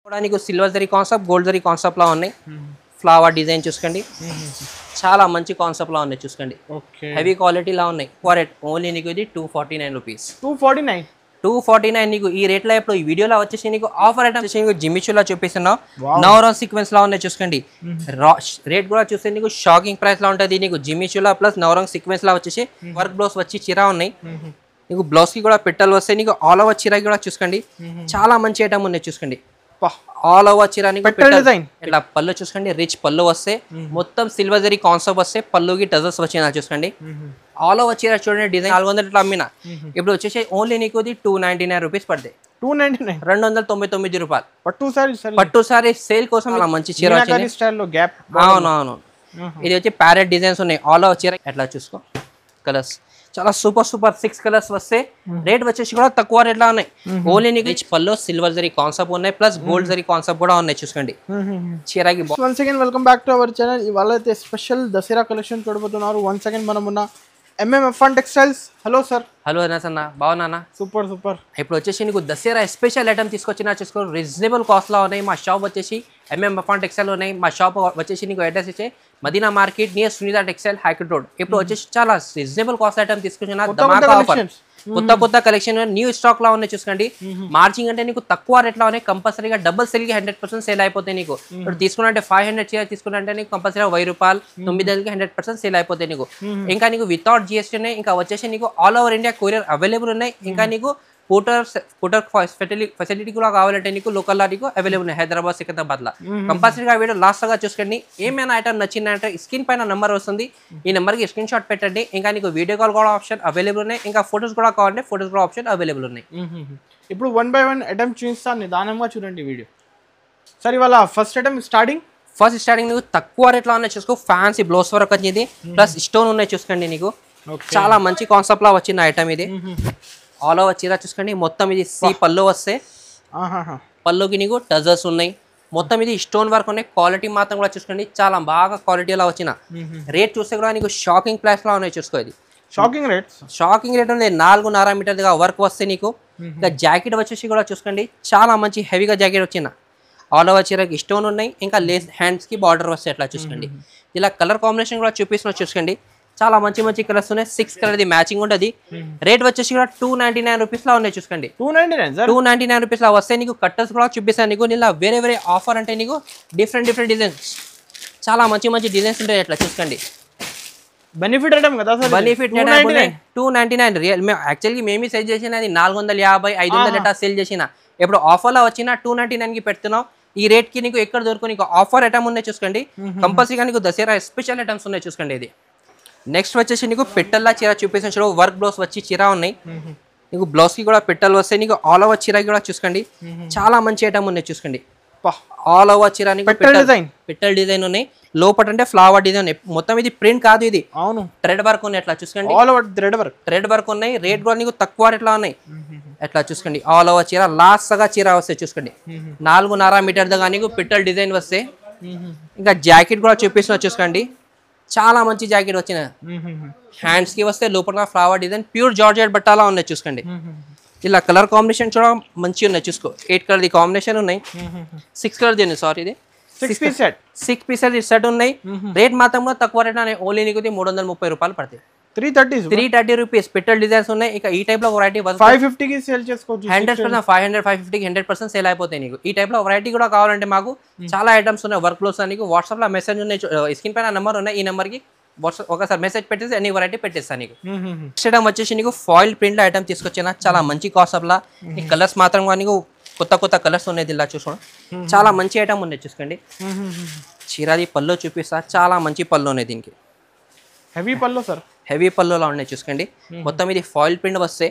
కూడా నీకు silver zari concept gold zari concept లా ఉన్నాయి. ఫ్లవర్ డిజైన్ చూసుకోండి, చాలా మంచి కాన్సెప్ట్ లా ఉన్నాయి చూసుకోండి. హెవీ క్వాలిటీ లా ఉన్నాయి. ఫర్ ఓన్లీ నీకు ఇది 249 రూపీస్. 249 నీకు ఈ రేట్ లో ఇప్పుడు ఈ వీడియోలో వచ్చేసి నీకు ఆఫర్ ఐటమ్ వచ్చేసి నీకు జిమ్మిచూలా చూపిస్తున్నావు. నవరాన్ సీక్వెన్స్ లా ఉన్నాయి చూసుకోండి. రేట్ కూడా చూస్తే నీకు షాకింగ్ ప్రైస్ లా ఉంటుంది. నీకు జిమ్మిచూలా ప్లస్ నవరాన్ సీక్వెన్స్ లా వచ్చేసి వర్క్ బ్లౌజ్ వచ్చి చీర ఉన్నాయి. నీకు బ్లౌజ్ కి కూడా పెట్టలు వస్తాయి. నీకు ఆల్ ఓవర్ చీర కూడా చూసుకోండి, చాలా మంచి ఐటమ్ ఉన్నాయి చూసుకోండి. ఆల్ ఓవర్ చీర ఇట్లా పళ్ళు చూసుకోండి, రిచ్ పళ్ళు వస్తే మొత్తం సిల్వర్ జరీ కాన్సెప్ట్ వస్తే పళ్ళుకి టజల్స్ వచ్చిందా చూసుకోండి. ఆల్ ఓవర్ చీర చూడండి, డిజైన్ 400 ఇట్లా అమ్మినా ఇప్పుడు వచ్చేసి ఓన్లీ నీకు 299 రూపీస్ పడతాయి. 299 రూపాయలు పట్టు సారీ సేల్ కోసం అలా మంచి చీర వచ్చింది. అవునవును, ఇది వచ్చి ప్యారెట్ డిజైన్స్ ఉన్నాయి. ఆల్ ఓవర్ చీర ఎట్లా చూసుకో, కలర్స్ చాలా సూపర్ 6 కలర్స్ వస్తే రేట్ వచ్చేసి కూడా తక్కువ రేట్ లా ఉన్నాయి. ఓన్లీ నీకు రిచ్ పల్లో సిల్వర్ జరీ కాన్సెప్ట్ ఉన్నాయి, ప్లస్ గోల్డ్ జరీ కాన్సెప్ట్ కూడా ఉన్నాయి చూసుకోండి. చీరకి once again welcome back to our channel. ఇవాళ అయితే స్పెషల్ దసరా కలెక్షన్ చూడబోతున్నారు. వన్స్ అగైన్ మనం ఉన్న MMF1 textiles. Hello sir. Hello అన్న, బాగున్నా? సూపర్. ఇప్పుడు వచ్చేసి నీకు దసరా స్పెషల్ ఐటమ్ తీసుకొచ్చినా చూసుకో, రీజనబుల్ కాస్ట్ లో ఉన్నాయి. మా షాప్ వచ్చేసి MMF1 టెక్స్టైల్ ఉన్నాయి. మా షాప్ వచ్చేసి నీకు అడ్రస్ ఇచ్చే Madina market near Sunitha textile high court road. ఇప్పుడు వచ్చేసి చాలా రీజనబుల్ కాస్ట్ ఐటమ్ తీసుకొచ్చిన ధమాకా ఆఫర్, కొత్త కలెక్షన్ న్యూ స్టాక్ లా ఉన్నాయి చూసుకోండి. మార్జింగ్ అంటే నీకు తక్కువ రేట్ లో ఉన్నాయి. కంపల్సరీగా డబుల్ సెల్ కి 100% సేల్ అయిపోతాయి. నీకు ఇప్పుడు తీసుకున్నంటే 500 చీర తీసుకున్నంటే నీకు కంపల్సరీ 1000 రూపాయలు 9 100% సేల్ అయిపోతాయి నీకు. ఇంకా నీకు వితౌట్ GST ఉన్నాయి. ఇంకా వచ్చేసి నీకు all over India courier available ఉన్నాయి. ఇంకా నీకు పోటర్ ఫెసిలిటీ కూడా కావాలంటే నీకు లోకల్ నీకు అవైలబుల్ ఉన్నాయి హైదరాబాద్ సికింద్రాబాద్ లా. కంపల్సరీగా వీడియో లాస్ట్ గా చూసుకోండి. ఏమైనా ఐటమ్ నచ్చిందంటే స్క్రీన్ పైన నెంబర్ వస్తుంది, ఈ నెంబర్ కి స్క్రీన్ షాట్ పెట్టండి. ఇంకా నీకు వీడియో కాల్ కూడా ఆప్షన్ అవైలబుల్ ఉన్నాయి. ఇంకా ఫోటోస్ కూడా కావాలంటే ఫోటోస్ కూడా ఆప్షన్ అవైలబుల్ ఉన్నాయి. ఇప్పుడు 1 by 1 ఐటమ్ చూపిస్తాను, నిదానంగా చూడండి వీడియో. సరే, ఇవాళ ఫస్ట్ ఐటమ్ స్టార్టింగ్ నీకు తక్కువ రేట్ లో ఉన్నాయి చూసుకో. ఫ్యాన్సీ బ్లౌజ్ వర్క్ వచ్చింది, ప్లస్ స్టోన్ ఉన్నాయి చూసుకోండి. నీకు చాలా మంచి కాన్సెప్ట్ లా వచ్చింది ఐటమ్ ఇది. ఆల్ ఓవర్ చీర చూసుకోండి, మొత్తం ఇది సి పళ్ళు వస్తే పళ్ళుకి నీకు టజర్స్ ఉన్నాయి. మొత్తం ఇది స్టోన్ వర్క్ ఉన్నాయి. క్వాలిటీ మాత్రం కూడా చూసుకోండి, చాలా బాగా క్వాలిటీ లా వచ్చిన. రేట్ చూస్తే కూడా నీకు షాకింగ్ ప్రైస్ లా ఉన్నాయి చూసుకో. ఇది షాకింగ్ రేట్ ఉంది. 4.5 మీటర్గా వర్క్ వస్తే నీకు. ఇంకా జాకెట్ వచ్చేసి కూడా చూసుకోండి, చాలా మంచి హెవీగా జాకెట్ వచ్చిన. ఆల్ ఓవర్ చీరకి స్టోన్ ఉన్నాయి. ఇంకా లేస్ హ్యాండ్స్ కి బార్డర్ వస్తే ఎట్లా చూసుకోండి. ఇలా కలర్ కాంబినేషన్ కూడా చూపిస్తున్నా చూసుకోండి, చాలా మంచి కలర్స్ ఉన్నాయి. 6 కలర్ మ్యాచింగ్ ఉంటుంది. రేట్ వచ్చేసి కూడా 299 రూపీస్ లా ఉన్నాయి చూసుకోండి. 299 రూపీస్ లా వస్తే నీకు కట్టర్స్ కూడా చూపిస్తాను నీకు. ఇలా వేరే ఆఫర్ అంటే నీకు డిఫరెంట్ డిజైన్స్, చాలా మంచి డిజైన్స్ ఉంటాయి ఎట్లా చూసుకోండి. బెనిఫిట్ ఐటమ్ కదా సార్. Benefit 299 real. యాక్చువల్గా మేమే సేల్ చేసిన అది 450 500 ఎట్లా సేల్ చేసిన. ఇప్పుడు ఆఫర్లో వచ్చిన 299 కి పెడుతున్నాం. ఈ రేట్ కి నీకు ఎక్కడ దొరుకు. నీకు ఆఫర్ ఐటమ్ ఉన్నాయి చూసుకోండి. కంపల్సరీగా నీకు దసరా స్పెషల్ ఐటమ్స్ ఉన్నాయి చూసుకోండి. ఇది నెక్స్ట్ వచ్చేసి నీకు పెట్టల్లా చీర చూపిస్తాను చూడ. వర్క్ బ్లౌజ్ వచ్చి చీర ఉన్నాయి. నీకు బ్లౌజ్ కి కూడా పెట్టలు వస్తాయి. నీకు ఆల్ ఓవర్ చీర కూడా చూసుకోండి, చాలా మంచి ఐటమ్ ఉన్నాయి చూసుకోండి. ఆల్ ఓవర్ చీర పెట్టల్ డిజైన్ ఉన్నాయి. లోపల అంటే ఫ్లవర్ డిజైన్. మొత్తం ఇది ప్రింట్ కాదు, ఇది అవును థ్రెడ్ వర్క్ ఉన్నాయి. ఎట్లా చూసుకోండి, ఆల్ ఓవర్ థ్రెడ్ వర్క్ ఉన్నాయి. రేట్ కూడా నీకు తక్కువ రేట్లా ఉన్నాయి. ఎట్లా చూసుకోండి. ఆల్ ఓవర్ చీర లాస్ట్ గా చీర వస్తాయి చూసుకోండి. 4.5 మీటర్ దాకా నీకు పెట్టల్ డిజైన్ వస్తాయి. ఇంకా జాకెట్ కూడా చూపిస్తున్నా చూసుకోండి, చాలా మంచి జాకెట్ వచ్చిన. హ్యాండ్స్ కి వస్తే లోపల ఫ్లవర్ డిజైన్ ప్యూర్ జార్జెట్ బట్టాలా ఉన్నాయి చూసుకోండి. ఇలా కలర్ కాంబినేషన్ చూడ మంచి ఉన్నాయి చూసుకో. 8 కలర్ ది కాంబినేషన్ ఉన్నాయి. 6 కలర్ ది సారీ, ఇది 6 పీసెస్ సెట్ ఉన్నాయి. రేట్ మాత్రం తక్కువ రేట్ ఓన్లీ నీకు 330 రూపాయలు పడతాయి. 330 రూపీస్ పెట్టల్ డిజైన్స్ ఉన్నాయి. ఇక ఈ టైప్ లో వెరైటీ 550 కి సేల్ చేసుకోవచ్చు. 100% 500 550 కి 100% సేల్ అయిపోతాయి నీకు. ఈ టైప్ లో వెరైటీ కూడా కావాలంటే మాకు చాలా ఐటమ్స్ ఉన్నాయి. వర్క్ బ్లౌస్ నీకు వాట్సాప్ లో మెసేజ్ ఉన్నాయి, స్క్రీన్ పైన నెంబర్ ఉన్నాయి. ఈ నెంబర్ కి ఒకసారి మెసేజ్ పెట్టేసి అన్ని వెరైటీ పెట్టేస్తాను నీకు. నెక్స్ట్ ఐటమ్ వచ్చేసి నీకు ఫాయిల్ ప్రింట్ లో ఐటమ్ తీసుకొచ్చిన, చాలా మంచి కాస్ట్ లా. ఈ కలర్స్ మాత్రం నీకు కొత్త కలర్స్ ఉన్నాయి. ఇలా చూసుకోండి, చాలా మంచి ఐటమ్ ఉన్నాయి చూసుకోండి. చీరాది పళ్ళు చూపిస్తా, చాలా మంచి పళ్ళు ఉన్నాయి. దీనికి హెవీ పళ్ళులా ఉన్నాయి చూసుకోండి. మొత్తం ఇది ఫాయిల్ ప్రింట్ వస్తే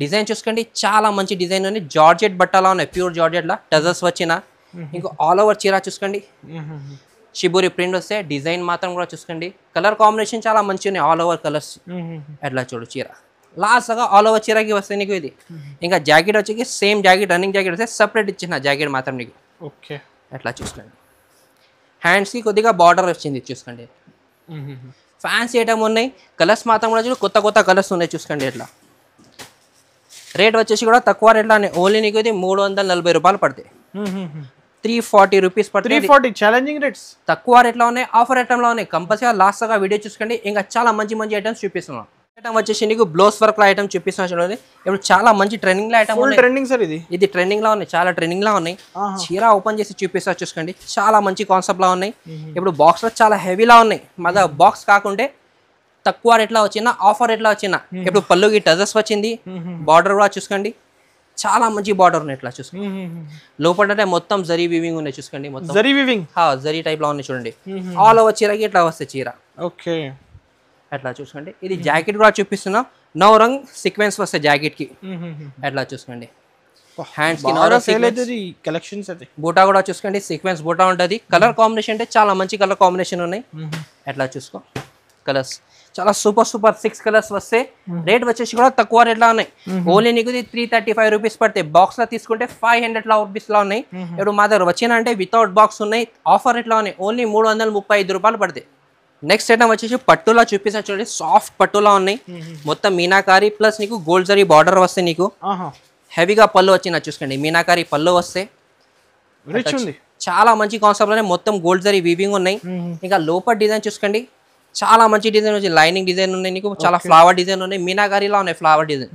డిజైన్ చూసుకోండి, చాలా మంచి డిజైన్ ఉంది. జార్జెట్ బట్టలా ఉన్నాయి, ప్యూర్ జార్జెట్ లా టజర్స్ వచ్చిన. ఇంకా ఆల్ ఓవర్ చీర చూసుకోండి, షిబూరి ప్రింట్ వస్తే డిజైన్ మాత్రం కూడా చూసుకోండి. కలర్ కాంబినేషన్ చాలా మంచి ఉన్నాయి. ఆల్ ఓవర్ కలర్స్ ఎట్లా చూడు. చీర లాస్ట్ గా ఆల్ ఓవర్ చీరకి వస్తే నీకు ఇది. ఇంకా జాకెట్ వచ్చి సేమ్ జాకెట్, రన్నింగ్ జాకెట్ వస్తే సపరేట్ ఇచ్చిన జాకెట్ మాత్రం నీకు. ఎట్లా చూసుకోండి. హ్యాండ్స్ కి కొద్దిగా బార్డర్ వచ్చింది చూసుకోండి. ఫ్యాన్సీ ఐటమ్ ఉన్నాయి. కలర్స్ మాత్రం కూడా చూడు, కొత్త కలర్స్ ఉన్నాయి చూసుకోండి. ఇట్లా రేట్ వచ్చేసి కూడా తక్కువ రేట్లో ఓన్లీ నీకు ఇది 340 రూపాయలు పడతాయి. 340 రూపీస్ పడుతుంది. 340 ఛాలెంజింగ్ రేట్స్. తక్కువ రేట్లో ఉన్నాయి, ఆఫర్ ఐటమ్లో ఉన్నాయి. కంపల్సరీగా లాస్ట్ గా వీడియో చూసుకోండి. ఇంకా చాలా మంచి మంచి ఐటమ్స్ చూపిస్తున్నాం. ఐటమ్ వచ్చేసి నీకు బ్లౌజ్ వర్క్ లో ఐటమ్ చూపిస్తున్నా చూడండి. ఇప్పుడు చాలా మంచి ట్రెండింగ్ లో ఐటమ్ ఫుల్ ట్రెండింగ్ సార్. ఇది ట్రెండింగ్ లో ఉన్నాయి, చాలా ట్రెండింగ్ లో ఉన్నాయి. చీర ఓపెన్ చేసి చూపిస్తా చూసుకోండి. చాలా మంచి కాన్సెప్ట్ లో ఉన్నాయి. ఇప్పుడు బాక్స్ లో చాలా హెవీలా ఉన్నాయి. మన బాక్స్ కాకుంటే తక్కువ రేట్లో వచ్చిన, ఆఫర్ రేట్లో వచ్చిన. ఇప్పుడు పళ్ళుకి టజర్స్ వచ్చింది, బార్డర్ కూడా చూసుకోండి. చాలా మంచి బార్డర్ ఉన్నాయి. ఇట్లా చూసుకోండి. లోపల మొత్తం జరీ వీవింగ్ ఉన్నాయి చూసుకోండి. మొత్తం జరీ వీవింగ్, జరీ టైప్ లో ఉన్నాయి చూడండి. ఆల్ ఓవర్ చీరకి ఇట్లా వస్తాయి చీర. ఓకే, అట్లా చూసుకోండి. ఇది జాకెట్ కూడా చూపిస్తున్నా. నవరంగ్ సీక్వెన్స్ వస్తాయి జాకెట్ కి. అట్లా చూసుకోండి. హ్యాండ్స్ కి కలెక్షన్స్ అయితే బూటా కూడా చూసుకోండి. సీక్వెన్స్ బూటా ఉంటుంది. కలర్ కాంబినేషన్ అంటే చాలా మంచి కలర్ కాంబినేషన్ ఉన్నాయి. అట్లా చూసుకో. కలర్స్ చాలా సూపర్ సూపర్ 6 కలర్స్ వస్తాయి. రేట్ వచ్చేసి కూడా తక్కువ రేట్ లో ఉన్నాయి. ఓన్లీ నీకు 335 రూపీస్ పడతాయి. బాక్స్ లో తీసుకుంటే 500 రూపీస్ లో ఉన్నాయి. ఇప్పుడు మా దగ్గర వచ్చినంటే వితౌట్ బాక్స్ ఉన్నాయి, ఆఫర్ రేట్ లో ఉన్నాయి. ఓన్లీ 335 రూపాయలు పడతాయి. నెక్స్ట్ ఐటమ్ వచ్చేసి పట్టులా చూపిస్తా చూడండి. సాఫ్ట్ పట్టులా ఉన్నాయి. మొత్తం మీనాకారి ప్లస్ నీకు గోల్డ్ జరీ బార్డర్ వస్తాయి. నీకు హెవీగా పళ్ళు వచ్చిన చూసుకోండి. మీనాకారి పళ్ళు వస్తాయి. చాలా మంచి కాన్సెప్ట్ లోనే మొత్తం గోల్డ్ జరీ వీవింగ్ ఉన్నాయి. ఇంకా లోపల డిజైన్ చూసుకోండి. చాలా మంచి డిజైన్ వచ్చి లైనింగ్ డిజైన్ ఉన్నాయి. నీకు చాలా ఫ్లవర్ డిజైన్ ఉన్నాయి. మీనాకారిలా ఉన్నాయి ఫ్లవర్ డిజైన్.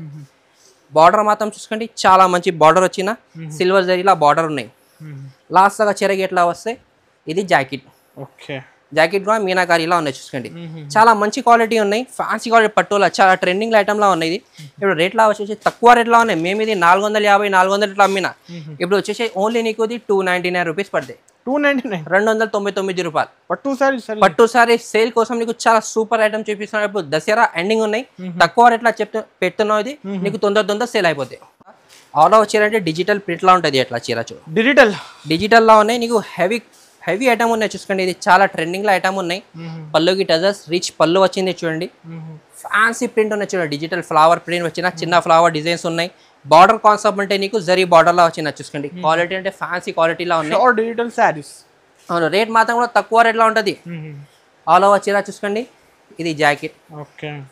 బార్డర్ మాత్రం చూసుకోండి. చాలా మంచి బార్డర్ వచ్చిన సిల్వర్ జరీలా బార్డర్ ఉన్నాయి. లాస్ట్ గా చెరగి ఎట్లా వస్తాయి. ఇది జాకెట్. ఓకే, జాకెట్ కూడా మీనాకారిలా ఉన్నాయి చూసుకోండి. చాలా మంచి క్వాలిటీ ఉన్నాయి. ఫ్యాన్సీ క్వాలిటీ పట్టులా చాలా ట్రెండింగ్ ఐటమ్ లా ఉన్నాయి. ఇది ఇప్పుడు రేట్లా వచ్చేసి తక్కువ రేట్లో ఉన్నాయి. మేము ఇది 450 400 ఇట్లా అమ్మినా. ఇప్పుడు వచ్చేసి ఓన్లీ నీకు 299 రూపీస్ పడతాయి. 299 రూపాయలు. పట్టు సారీ సేల్ కోసం నీకు చాలా సూపర్ ఐటమ్ చూపిస్తున్నాడు. ఇప్పుడు దసరా ఎండింగ్ ఉన్నాయి. తక్కువ రేట్లా పెడుతున్నావు. ఇది నీకు తొందర సేల్ అయిపోతాయి. ఆల్ ఓవర్ చీర అంటే డిజిటల్ ప్రింట్ లా ఉంటుంది. అట్లా చీర చూడు, డిజిటల్ లా ఉన్నాయి. నీకు హెవీ ఐటమ్ ఉన్నాయి చూసుకోండి. ఇది చాలా ట్రెండింగ్ లో ఐటమ్ ఉన్నాయి. పళ్ళుకి టజర్స్ రిచ్ పళ్ళు వచ్చింది చూడండి. ఫ్యాన్సీ ప్రింట్ ఉన్నాయి చూడండి. డిజిటల్ ఫ్లవర్ ప్రింట్ వచ్చిన చిన్న ఫ్లవర్ డిజైన్స్ ఉన్నాయి. బార్డర్ కాన్సెప్ట్ అంటే నీకు జరీ బార్డర్ లా వచ్చిన చూసుకోండి. క్వాలిటీ అంటే ఫ్యాన్సీ క్వాలిటీలా ఉన్నాయి. డిజిటల్ సారీస్. అవును, రేట్ మాత్రం కూడా తక్కువ రేట్లో ఉంటుంది. ఆల్ ఓవర్ చీర చూసుకోండి. ఇది జాకెట్.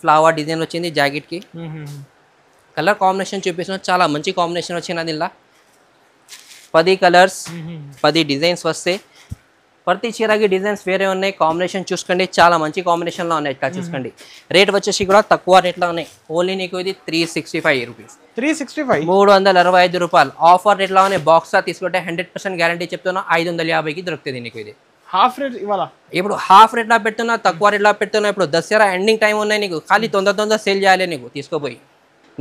ఫ్లవర్ డిజైన్ వచ్చింది జాకెట్ కి. కలర్ కాంబినేషన్ చూపిస్తున్నా. చాలా మంచి కాంబినేషన్ వచ్చినది. ఇలా 10 కలర్స్ 10 డిజైన్స్ వస్తాయి. ప్రతి చీరకి డిజైన్స్ వేరే ఉన్నాయి. కాంబినేషన్ చూసుకోండి. చాలా మంచి కాంబినేషన్ లో ఉన్నాయి. ఇట్లా చూసుకోండి. రేట్ వచ్చేసి కూడా తక్కువ రేట్లో ఉన్నాయి. ఓన్లీ నీకు ఇది 365 రూపీస్. 365 రూపాయలు. ఆఫర్ రేట్లో ఉన్నాయి. బాక్స్ తీసుకుంటే 100% గ్యారంటీ చెప్తున్నా. 550కి దొరుకుతుంది నీకు. ఇది హాఫ్ రేట్ ఇవాళ. ఇప్పుడు హాఫ్ రేట్ లా పెడుతున్నా, తక్కువ రేట్ లా పెడుతున్నా. ఇప్పుడు దసరా ఎండింగ్ టైం ఉన్నాయి. నీకు ఖాళీ తొందర సేల్ చేయాలి నీకు తీసుకోపోయి.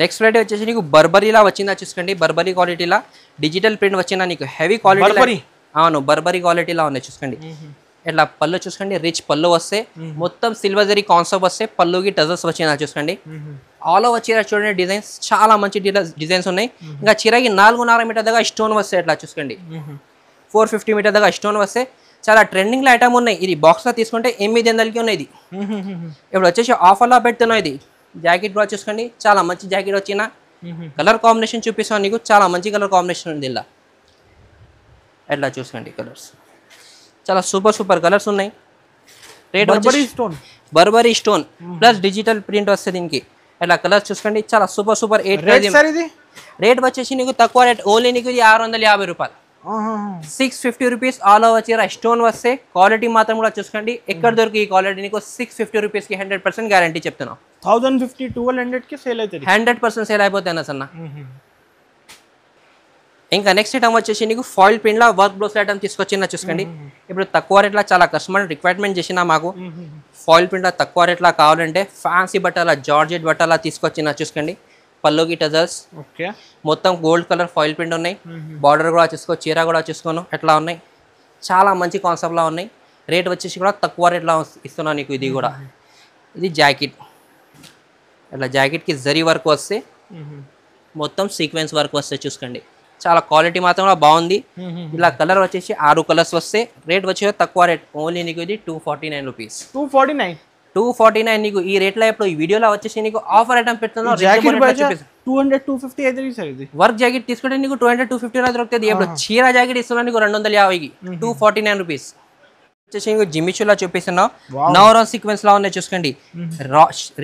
నెక్స్ట్ వెరైటీ వచ్చేసి నీకు బర్బరీలా వచ్చిందా చూసుకోండి. బర్బరీ క్వాలిటీలా డిజిటల్ ప్రింట్ వచ్చిందా నీకు. Heavy quality. అవును, బర్బరీ క్వాలిటీలా ఉన్నాయి చూసుకోండి. ఇట్లా పళ్ళు చూసుకోండి. రిచ్ పళ్ళు వస్తే మొత్తం సిల్వర్ జరీ కాన్సెప్ట్ వస్తే పళ్ళుకి టజర్స్ వచ్చిందా చూసుకోండి. ఆల్ ఓవర్ చీర చూడండి. డిజైన్స్ చాలా మంచి డిజైన్స్ ఉన్నాయి. ఇంకా చీరకి 4.5 మీటర్ దాకా స్టోన్ వస్తాయి. ఇట్లా చూసుకోండి. 450 మీటర్ దాకా స్టోన్ వస్తే చాలా ట్రెండింగ్ లో ఐటమ్ ఉన్నాయి. ఇది బాక్స్ లో తీసుకుంటే 800కి ఉన్నాయి. ఇది ఇప్పుడు వచ్చేసి ఆఫర్ లో పెడుతున్నాయి. ఇది జాకెట్ కూడా చూసుకోండి. చాలా మంచి జాకెట్ వచ్చిన. కలర్ కాంబినేషన్ చూపిస్తాను నీకు. చాలా మంచి కలర్ కాంబినేషన్ ఉంది. ఇలా ఎట్లా చూసుకోండి. కలర్స్ చాలా సూపర్ కలర్స్ ఉన్నాయి. Rate Burberry stone plus digital print వస్తుంది దీనికి. అట్లా కలర్స్ చూసుకోండి. చాలా సూపర్ 8 రేట్ వచ్చేసి నీకు తక్కువ రేట్. ఓన్లీ నీకు ఇది 650 రూపాయలు. 650 రూపీస్. ఆల్ ఓవర్ చీర స్టోన్ వస్తే క్వాలిటీ మాత్రం కూడా చూసుకోండి. ఎక్కడ దొరికి ఈ క్వాలిటీ నీకు 650 రూపీస్కి 100% గ్యారంటీ చెప్తున్నాం. 1050-1200కి సేల్ అవుతుంది. 100% సేల్ అయిపోతాయి అన్న. ఇంకా నెక్స్ట్ ఐటమ్ వచ్చేసి నీకు ఫాయిల్ ప్రింట్ లా వర్క్ బ్లౌజ్ ఐటమ్ తీసుకొచ్చిన చూసుకోండి. ఇప్పుడు తక్కువ రేట్లా చాలా కస్టమర్ రిక్వైర్మెంట్ చేసిన మాకు ఫాయిల్ ప్రింట్ లా తక్కువ రేట్లా కావాలంటే ఫ్యాన్సీ బట్టల జార్జెట్ బట్టల తీసుకొచ్చిన చూసుకోండి. పళ్ళుకి టజర్స్ మొత్తం గోల్డ్ కలర్ ఫాయిల్ ప్రింట్ ఉన్నాయి. బార్డర్ కూడా చూసుకో, చీర కూడా చూసుకోను ఎట్లా ఉన్నాయి. చాలా మంచి కాన్సెప్ట్ లా ఉన్నాయి. రేట్ వచ్చేసి కూడా తక్కువ రేట్లో ఇస్తున్నాను నీకు. ఇది కూడా ఇది జాకెట్. ఇట్లా జాకెట్కి జరీ వర్క్ వస్తే మొత్తం సీక్వెన్స్ వర్క్ వస్తే చూసుకోండి. చాలా క్వాలిటీ మాత్రం కూడా బాగుంది. ఇలా కలర్ వచ్చేసి 6 కలర్స్ వస్తే రేట్ వచ్చేసి తక్కువ రేట్. ఓన్లీ నీకు ఇది 249 రూపీస్. 249 నీకు ఈ రేట్లో. ఇప్పుడు ఈ వీడియోలో వచ్చేసి నీకు ఆఫర్ ఐటమ్ పెడుతున్నావు. వర్క్ జాకెట్ తీసుకుంటే నీకు 200-250 దొరుకుతుంది. ఇప్పుడు చీర జాకెట్ ఇస్తున్నా నీకు 250కి. 249 రూపీస్. వచ్చేసి నీకు జిమ్మిచూలా చూపిస్తున్నావు. నవరాన్ సీక్వెన్స్ లా ఉన్నాయి చూసుకోండి.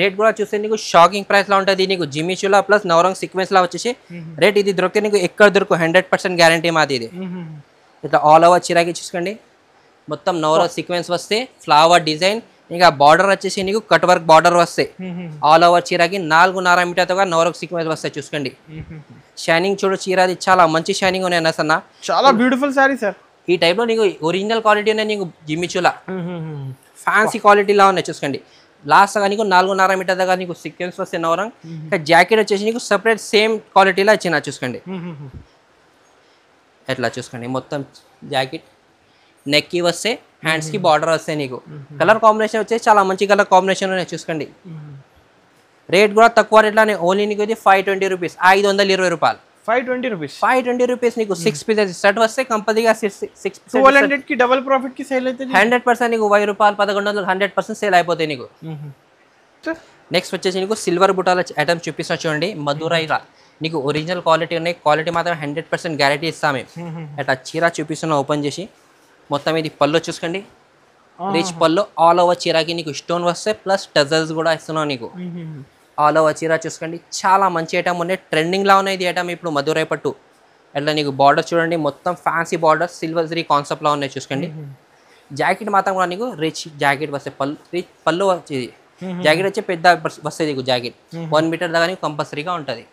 రేట్ కూడా చూస్తే నీకు షాకింగ్ ప్రైస్ లా ఉంటుంది. నీకు జిమ్మిచూలా ప్లస్ నవరాన్ సీక్వెన్స్ లా వచ్చేసి రేట్ ఇది దొరికితే నీకు ఎక్కడ దొరుకు 100% గ్యారంటీ మాది. ఇది ఇట్లా ఆల్ ఓవర్ చీరకి చూసుకోండి మొత్తం నవరో సీక్వెన్స్ వస్తే ఫ్లవర్ డిజైన్ ఇంకా బార్డర్ వచ్చేసి నీకు కట్ వర్క్ బార్డర్ వస్తాయి ఆల్ ఓవర్ చీరకి 4.5 మీటర్తో నవరో సీక్వెన్స్ వస్తాయి చూసుకోండి షైనింగ్ చూడు చీరది చాలా మంచి షైనింగ్ ఉన్నాయి అన్న చాలా బ్యూటిఫుల్ సారీ సార్ ఈ టైప్ లో నీకు ఒరిజినల్ క్వాలిటీ ఉన్నాయి నీకు జిమ్మిచులా ఫ్యాన్సీ క్వాలిటీలా ఉన్నాయి చూసుకోండి లాస్ట్ గా నీకు 4.5 మీటర్ దగ్గర నీకు సీక్వెన్స్ వస్తే నవరంగ్ ఇంకా జాకెట్ వచ్చేసి నీకు సెపరేట్ సేమ్ క్వాలిటీలో ఇచ్చిన చూసుకోండి ఎట్లా చూసుకోండి మొత్తం జాకెట్ నెక్ కి వస్తే హ్యాండ్స్ కి బార్డర్ వస్తాయి నీకు కలర్ కాంబినేషన్ వచ్చేసి చాలా మంచి కలర్ కాంబినేషన్ ఉన్నాయి చూసుకోండి రేట్ కూడా తక్కువ రేట్లానే ఓన్లీ నీకు ఇది 520 రూపీస్ 520 రూపాయలు 520 రూపీస్ నీకు 6 పీసెస్ సెట్ వస్తే కంపల్సరీగా 6 200 కి డబుల్ ప్రాఫిట్ కి సేల్ అయితే 100% నీకు 1000 రూపాయలు 1100 100% సేల్ అయిపోతాయి నీకు నెక్స్ట్ వచ్చేసి నీకు సిల్వర్ బుటాల ఐటమ్స్ చూపిస్తున్నా చూడండి మధురైలా నీకు ఒరిజినల్ క్వాలిటీ ఉన్నాయి క్వాలిటీ మాత్రం 100% గ్యారెంటీ ఇస్తామే అట్లా చీర చూపిస్తున్నా ఓపెన్ చేసి మొత్తం ఇది పళ్ళు చూసుకోండి రిచ్ పళ్ళు ఆల్ ఓవర్ చీరకి నీకు స్టోన్ వస్తే ప్లస్ టజల్స్ కూడా ఇస్తున్నావు నీకు ఆల్ ఓవర్ చీర చూసుకోండి చాలా మంచి ఐటమ్ ఉన్నాయి ట్రెండింగ్లా ఉన్నాయి ఇది ఐటమ్ ఇప్పుడు మధురై పట్టు అట్లా నీకు బార్డర్ చూడండి మొత్తం ఫ్యాన్సీ బార్డర్ సిల్వర్ జరీ కాన్సెప్ట్లో ఉన్నాయి చూసుకోండి జాకెట్ మాత్రం కూడా నీకు రిచ్ జాకెట్ వస్తే పళ్ళు రిచ్ పళ్ళు వచ్చేది జాకెట్ వచ్చి పెద్ద వస్తుంది నీకు జాకెట్ 1 మీటర్ దాకా నీకు కంపల్సరీగా ఉంటుంది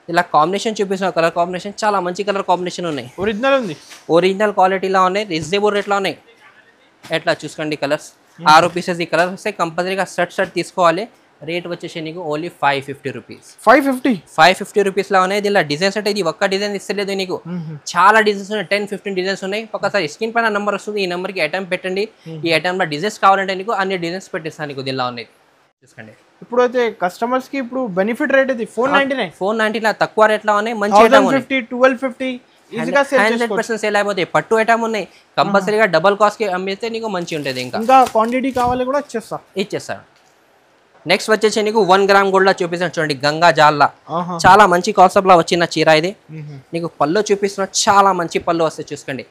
ఇలా కాంబినేషన్ చూపిస్తున్న కలర్ కాంబినేషన్ చాలా మంచి కలర్ కాంబినేషన్ ఉన్నాయి ఒరిజినల్ క్వాలిటీలో ఉన్నాయి రీజనబుల్ రేట్లో ఉన్నాయి ఎట్లా చూసుకోండి కలర్స్ 6 పీసెస్ ఈ కలర్స్ వస్తే కంపల్సరీగా సెట్ తీసుకోవాలి రేట్ వచ్చేసి నీకు ఓన్లీ 550 రూపీస్ 550 రూపీస్లో ఉన్నాయి దీనిలో డిజైన్స్ అంటే ఇది ఒక్క డిజైన్ ఇస్తలేదు నీకు చాలా డిజైన్స్ ఉన్నాయి 10-15 డిజైన్స్ ఉన్నాయి ఒకసారి స్క్రీన్ పైన నెంబర్ వస్తుంది ఈ నెంబర్కి ఐటమ్ పెట్టండి ఈ ఐటమ్లో డిజైన్స్ కావాలంటే నీకు అన్ని డిజైన్స్ పెట్టిస్తాను నీకు దీనిలో ఉన్నాయి చూసుకోండి ఇప్పుడు అయితే కస్టమర్స్ కి ఇప్పుడు బెనిఫిట్ రేట్ ఇది 499 తక్కువ రేట్లో ఉన్నాయి మంచి ఐటమ్ ఉన్నాయి 1250 ఈజీగా సేల్ 100% సేల్ అయిపోతాయి పట్టు ఐటమ్ ఉన్నాయి కంపల్సరీగా డబుల్ కాస్ట్ కి అమ్మితే నీకు మంచి ఉంటుంది ఇంకా క్వాంటిటీ కావాలి కూడా ఇచ్చేస్తా నెక్స్ట్ వచ్చేసి నీకు 1 గ్రామ్ గోల్డ్ లా చూపిస్తాను చూడండి గంగా జాల్లా చాలా మంచి కాన్సెప్ట్ లా వచ్చిన చీర ఇది నీకు పళ్ళు చూపిస్తున్నా చాలా మంచి పళ్ళు వస్తాయి చూసుకోండి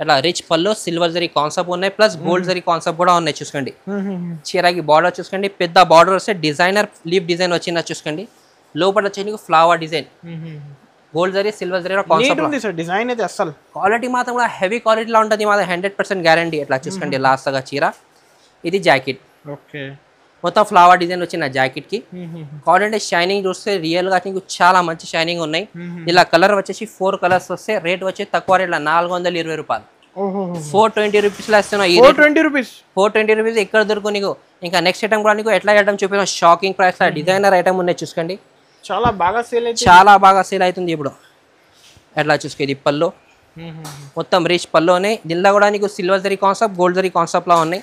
అట్లా రిచ్ పళ్ళు సిల్వర్ జరీ కాన్సెప్ట్ ఉన్నాయి ప్లస్ గోల్డ్ జరీ కాన్సెప్ట్ కూడా ఉన్నాయి చూసుకోండి చీరకి బార్డర్ చూసుకోండి పెద్ద బార్డర్ వస్తే డిజైనర్ లీఫ్ డిజైన్ వచ్చిందా చూసుకోండి లోపల వచ్చి నీకు flower design gold zari silver zari concept design అయితే అసలు క్వాలిటీ మాత్రం కూడా హెవీ క్వాలిటీలో ఉంటుంది మాత్రం 100% గ్యారంటీ ఎట్లా చూసుకోండి లాస్ట్ గా చీర ఇది జాకెట్ మొత్తం ఫ్లవర్ డిజైన్ వచ్చిన జాకెట్ కి క్వాలిటీ షైనింగ్ చూస్తే రియల్ గా నీకు చాలా మంచి షైనింగ్ ఉన్నాయి ఇలా కలర్ వచ్చేసి 4 కలర్స్ వస్తే రేట్ వచ్చి తక్కువ రేట్ల 420 రూపాయలు 420 రూపీస్ లో ఇస్తున్నాయి 420 రూపీస్ ఎక్కడ దొరుకు నీకు ఇంకా నెక్స్ట్ ఐటమ్ కూడా నీకు ఎట్లా ఐటమ్ చూపిన షాకింగ్ ప్రైస్ డిజైనర్ ఐటమ్ ఉన్నాయి చూసుకోండి చాలా బాగా సేల్ అవుతుంది ఇప్పుడు ఎట్లా చూసుకోండి పళ్ళు మొత్తం రిచ్ పళ్ళునే దీనిలో కూడా నీకు silver zari concept gold zari concept లా ఉన్నాయి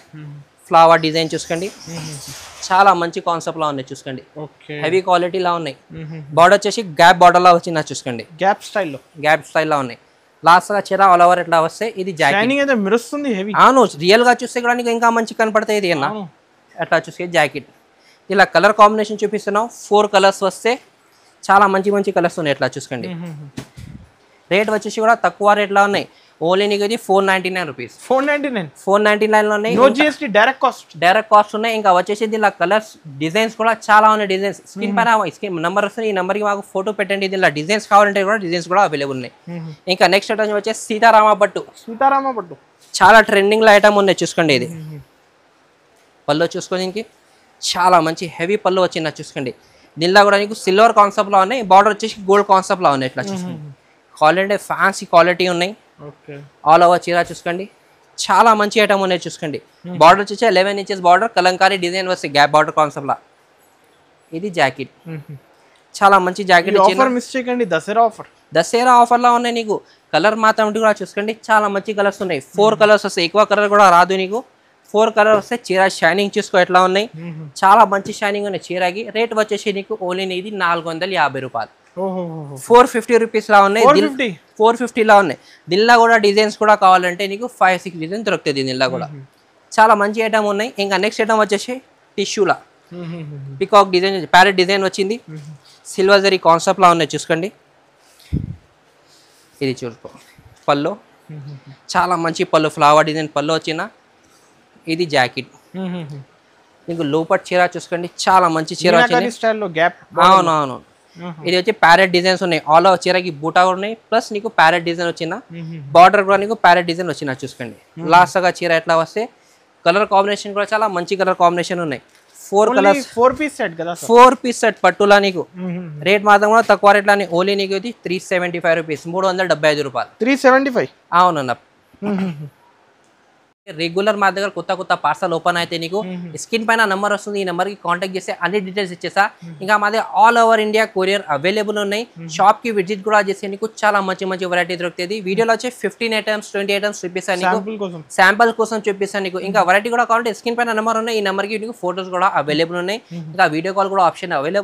ఫ్లవర్ డిజైన్ చూసుకోండి చాలా మంచి కాన్సెప్ట్ లా ఉన్నాయి చూసుకోండి హెవీ క్వాలిటీ లా ఉన్నాయి బార్డర్ వచ్చేసి గ్యాప్ బార్డర్ లా వచ్చిందా చూసుకోండి గ్యాప్ స్టైల్లో ఉన్నాయి లాస్ట్ గా చీర ఆల్ ఓవర్ ఎట్లా వస్తే ఇది జాకెట్ అవును రియల్ గా చూస్తే కూడా నీకు ఇంకా మంచి కనపడతాయి ఇది అన్న అట్లా చూస్తే జాకెట్ ఇలా కలర్ కాంబినేషన్ చూపిస్తున్నాం 4 కలర్స్ వస్తే చాలా మంచి కలర్స్ ఉన్నాయి ఎట్లా చూసుకోండి రేట్ వచ్చేసి కూడా తక్కువ రేట్లో ఉన్నాయి ఓన్లీ నీకు ఇది 499 రూపీస్ 499 లో ఉన్నాయి డైరెక్ట్ కాస్ట్ ఉన్నాయి ఇంకా వచ్చేసి దీనిలో కలర్స్ డిజైన్స్ కూడా చాలా ఉన్నాయి డిజైన్స్ స్క్రీన్ పైన నెంబర్ వస్తుంది ఈ నెంబర్కి మాకు ఫోటో పెట్టండి దీనిలో డిజైన్స్ కావాలంటే కూడా డిజైన్స్ కూడా అవైలబుల్ ఉన్నాయి ఇంకా నెక్స్ట్ ఐటమ్ వచ్చేసి సీతారామ పట్టు చాలా ట్రెండింగ్ లో ఐటమ్ ఉన్నాయి చూసుకోండి ఇది పళ్ళు చూసుకోనికి చాలా మంచి హెవీ పళ్ళు వచ్చింది చూసుకోండి దీనిలో కూడా నీకు సిల్వర్ కాన్సెప్ట్ లో ఉన్నాయి బార్డర్ వచ్చేసి గోల్డ్ కాన్సెప్ట్ లో ఉన్నాయి ఇట్లా చూసుకోండి క్వాలిటీ ఫ్యాన్సీ క్వాలిటీ ఉన్నాయి ఆల్ ఓవర్ చీర చూసుకోండి చాలా మంచి ఐటమ్ ఉన్నాయి చూసుకోండి బార్డర్ వచ్చేసి 11 ఇంచెస్ బార్డర్ కలంకారీ డిజైన్ వస్తాయి గ్యాప్ బార్డర్ కాన్సెప్ట్ లా ఇది జాకెట్ చాలా మంచి జాకెట్ దసరా ఆఫర్ లా ఉన్నాయి నీకు కలర్ మాత్రం కూడా చూసుకోండి చాలా మంచి కలర్స్ ఉన్నాయి 4 కలర్స్ వస్తాయి ఎక్కువ కలర్ కూడా రాదు నీకు 4 కలర్ వస్తే చీర షైనింగ్ చూసుకో ఎట్లా ఉన్నాయి చాలా మంచి షైనింగ్ ఉన్నాయి చీరకి రేట్ వచ్చేసి నీకు ఓన్లీ ఇది 450 రూపాయలు 450 రూపీస్ లా ఉన్నాయి 450 లా ఉన్నాయి దీనిలో కూడా డిజైన్స్ కూడా కావాలంటే నీకు 5-6 డిజైన్ దొరుకుతుంది దీనిలో కూడా చాలా మంచి ఐటమ్ ఉన్నాయి ఇంకా నెక్స్ట్ ఐటమ్ వచ్చేసి టిష్యూలా పికాక్ డిజైన్ ప్యారెట్ డిజైన్ వచ్చింది సిల్వర్ జరీ కాన్సెప్ట్ లా ఉన్నాయి చూసుకోండి ఇది చూసుకో పళ్ళు చాలా మంచి పళ్ళు ఫ్లవర్ డిజైన్ పళ్ళు వచ్చిన ఇది జాకెట్ నీకు లోపట్ చీర చూసుకోండి చాలా మంచి చీర వచ్చింది అవునవును ఇది వచ్చి ప్యారెట్ డిజైన్స్ ఉన్నాయి, ఆల్ ఓవర్ చీరకి బూటా కూడా ఉన్నాయి, ప్లస్ నీకు ప్యారెట్ డిజైన్ వచ్చిన బార్డర్ కూడా నీకు ప్యారెట్ డిజైన్ వచ్చిన చూసుకోండి. లాస్ట్ గా చీర ఎట్లా వస్తే కలర్ కాంబినేషన్ కూడా చాలా మంచి కలర్ కాంబినేషన్ ఉన్నాయి. 4 కలర్స్ 4 పీస్ సెట్ కదా, 4 పీస్ సెట్ పట్టులా నీకు రేట్ మాత్రం కూడా తక్కువ రేట్లో ఓన్లీ నీకు ఇది 375 రూపీస్, 375 రూపాయలు. 375 అవునన్న. రెగ్యులర్ మా దగ్గర కొత్త పార్సల్ ఓపెన్ అయితే నీకు స్క్రీన్ పైన నంబర్ వస్తుంది, ఈ నెంబర్ కి కాంటాక్ట్ చేస్తే అన్ని డీటెయిల్స్ ఇచ్చేసా. ఇంకా మాది all over India courier available ఉన్నాయి. షాప్ కి విజిట్ కూడా చేస్తే నీకు చాలా మంచి వెరైటీ దొరుకుతుంది. వీడియోలో వచ్చి 15 ఐటమ్స్ 20 ఐటమ్స్ చూపిస్తాను నీకు, శాంపుల్ కోసం చూపిస్తాను నీకు. ఇంకా వెరైటీ కూడా కావాలంటే స్క్రీన్ పైన నెంబర్ ఉన్నాయి, ఈ నెంబర్ కి నీకు ఫోటోస్ కూడా అవైలబుల్ ఉన్నాయి. ఇంకా వీడియో కాల్ కూడా ఆప్షన్ అవైలబుల్.